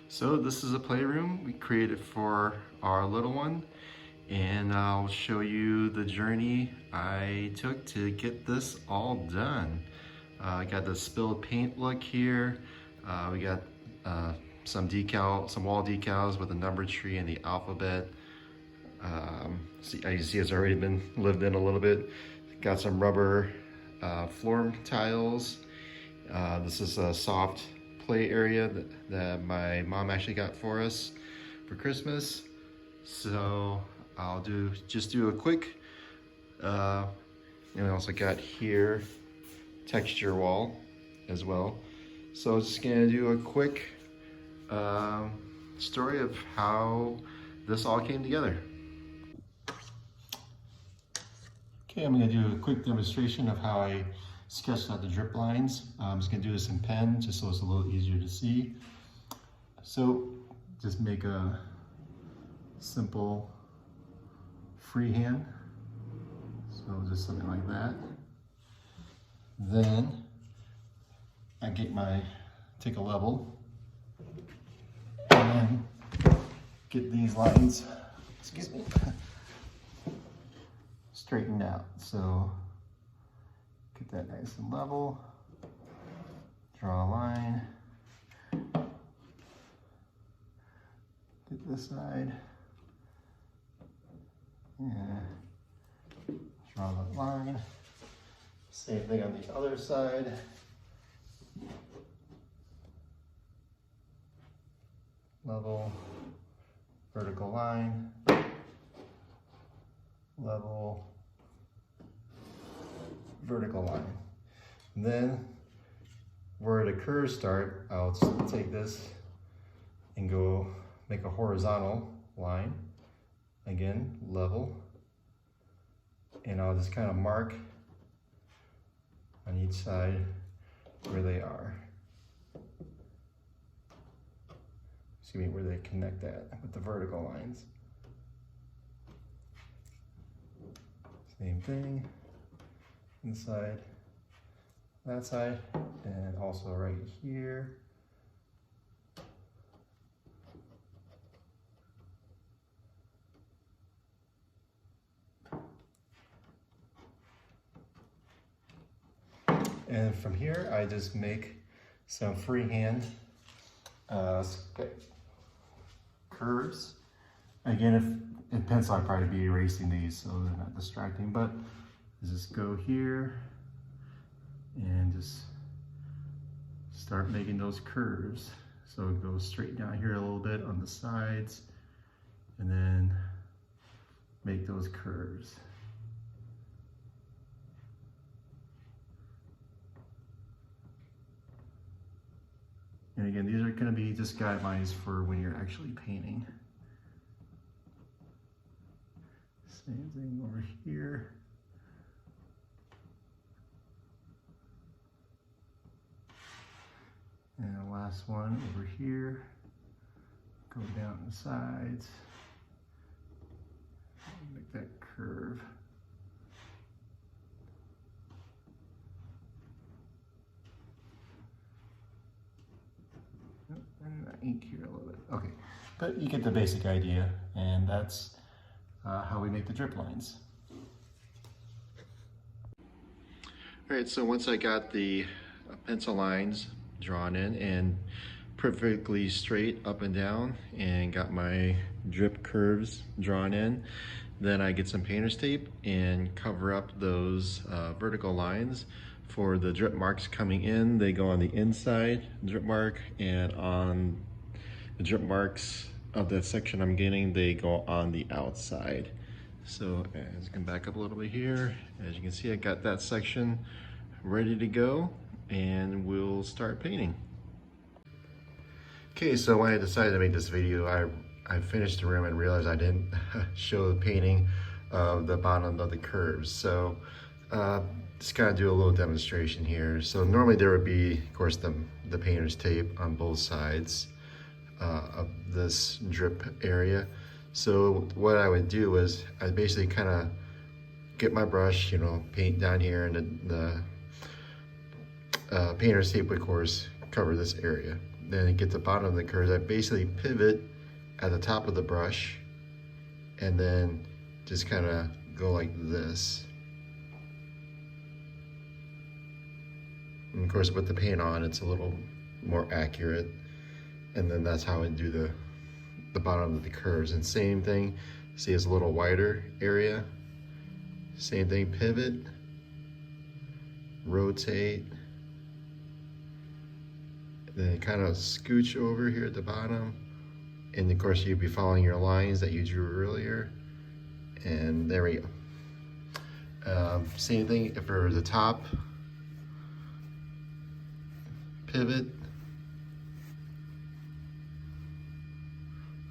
So this is a playroom we created for our little one, and I'll show you the journey I took to get this all done. I got the spilled paint look here. We got some wall decals with a number tree and the alphabet. As you see, it's already been lived in a little bit. Got some rubber floor tiles. This is a soft play area that my mom actually got for us for Christmas. So I'll just do a quick, and we also got here texture wall as well. So I'm just gonna do a quick story of how this all came together. Okay, I'm gonna do a quick demonstration of how I sketched out the drip lines. I'm just gonna do this in pen just so it's a little easier to see. So just make a simple freehand. So just something like that. Then I take a level and then get these lines, excuse me, straightened out. So get that nice and level, draw a line, get this side, and draw that line. Same thing on the other side. Level, vertical line, level, vertical line. And then where the curves start, I'll just take this and go make a horizontal line. Again, level. And I'll just kind of mark on each side where they are. Excuse me, where they connect at with the vertical lines. Same thing. Inside that side, and also right here. And from here, I just make some freehand curves. Again, if in pencil, I'd probably be erasing these so they're not distracting, but just go here and just start making those curves. So it goes straight down here a little bit on the sides and then make those curves. And again, these are going to be just guidelines for when you're actually painting. Same thing over here. And the last one over here. Go down the sides. Make that curve. Ink here a little bit. Okay, but you get the basic idea, and that's how we make the drip lines. All right, so once I got the pencil lines drawn in and perfectly straight up and down and got my drip curves drawn in, then I get some painter's tape and cover up those vertical lines. For the drip marks coming in, they go on the inside drip mark, and on the drip marks of that section I'm getting, they go on the outside. So as you can back up a little bit here, as you can see, I got that section ready to go, and we'll start painting. Okay, so when I decided to make this video, I finished the room and realized I didn't show the painting of the bottom of the curves. So just kind of do a little demonstration here. So normally there would be, of course, the painter's tape on both sides of this drip area. So what I would do is I basically kind of get my brush, you know, paint down here, and the painter's tape would, of course, cover this area. then to get the bottom of the curves, I basically pivot at the top of the brush and then just kind of go like this. And of course, with the paint on, it's a little more accurate. And then that's how I do the bottom of the curves. And same thing, see it's a little wider area. Same thing, pivot, rotate, then kind of scooch over here at the bottom. And of course, you'd be following your lines that you drew earlier. And there we go. Same thing for the top. Pivot.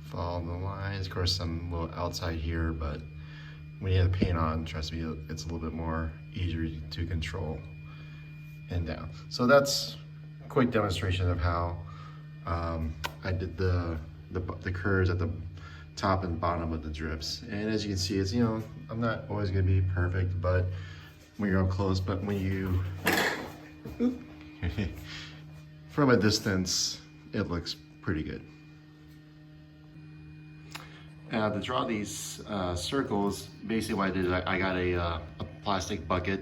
Follow the lines. Of course, I'm a little outside here, but when you have the paint on, trust me, it's a little bit more easier to control and down. So that's a quick demonstration of how I did the curves at the top and bottom of the drips. And as you can see, it's, you know, I'm not always gonna be perfect, but when you're up close, but when you, from a distance, it looks pretty good. To draw these circles, basically what I did is I got a plastic bucket,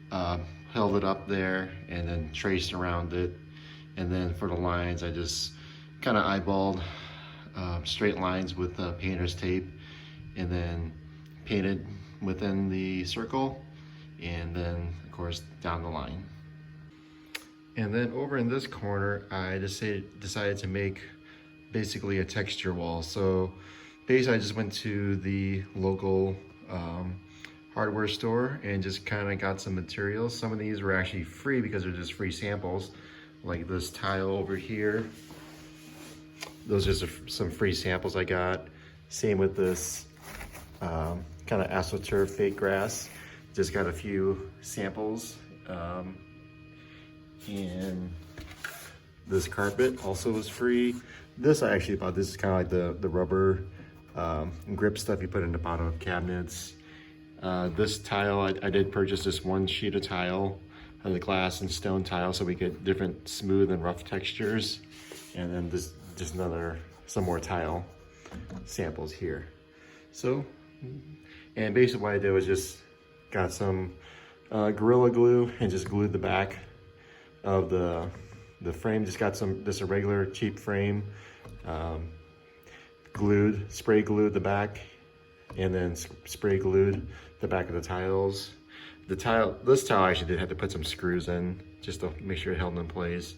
held it up there, and then traced around it. And then for the lines, I just kind of eyeballed straight lines with painter's tape, and then painted within the circle, and then of course down the line. And then over in this corner, I decided to make basically a texture wall. So basically I just went to the local hardware store and just kind of got some materials. Some of these were actually free because they're just free samples, like this tile over here. Those are some free samples I got. Same with this kind of AstroTurf fake grass. Just got a few samples. And this carpet also was free. This I actually bought. This is kind of like the rubber grip stuff you put in the bottom of cabinets. This tile, I did purchase this one sheet of tile, the glass and stone tile, so we get different smooth and rough textures. And then this just some more tile samples here. So, and basically what I did was just got some Gorilla Glue and just glued the back of the frame. Just got just a regular cheap frame, spray glued the back, and then spray glued the back of the tiles. This tile I actually did have to put some screws in just to make sure it held in place.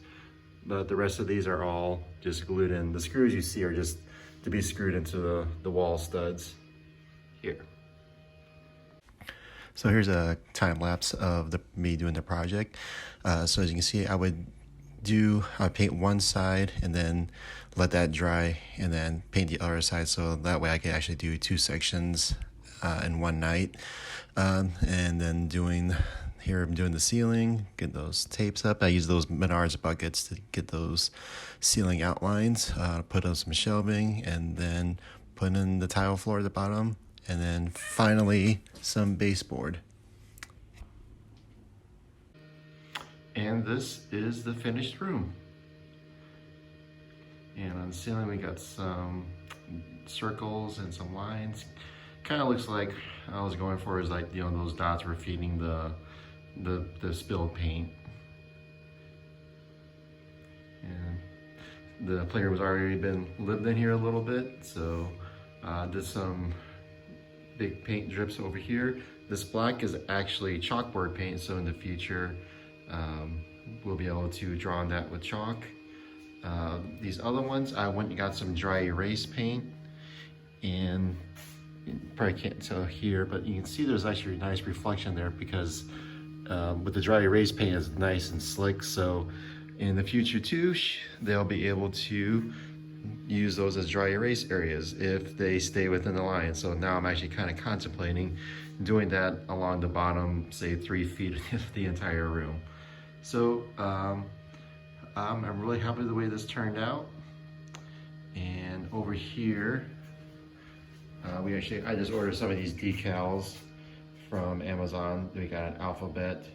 But the rest of these are all just glued in. The screws you see are just to be screwed into the wall studs here. So here's a time lapse of me doing the project. So as you can see, I would paint one side and then let that dry and then paint the other side, so that way I could actually do two sections in one night. And then I'm doing the ceiling, get those tapes up. I use those Menards buckets to get those ceiling outlines, put on some shelving, and then put in the tile floor at the bottom, and then finally some baseboard. And this is the finished room. And on the ceiling we got some circles and some lines. Kind of looks like I was going for is like, you know, those dots were feeding the spilled paint. And the playroom has already been lived in here a little bit, so did some big paint drips over here. This black is actually chalkboard paint, so in the future we'll be able to draw on that with chalk. These other ones, I went and got some dry erase paint, and you probably can't tell here, but you can see there's actually a nice reflection there because with the dry erase paint is nice and slick. So in the future too, they'll be able to use those as dry erase areas if they stay within the line. So now I'm actually kind of contemplating doing that along the bottom, say 3 feet of the entire room. So I'm really happy with the way this turned out. And over here, I just ordered some of these decals from Amazon. We got an alphabet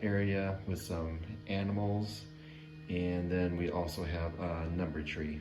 area with some animals, And then we also have a number tree.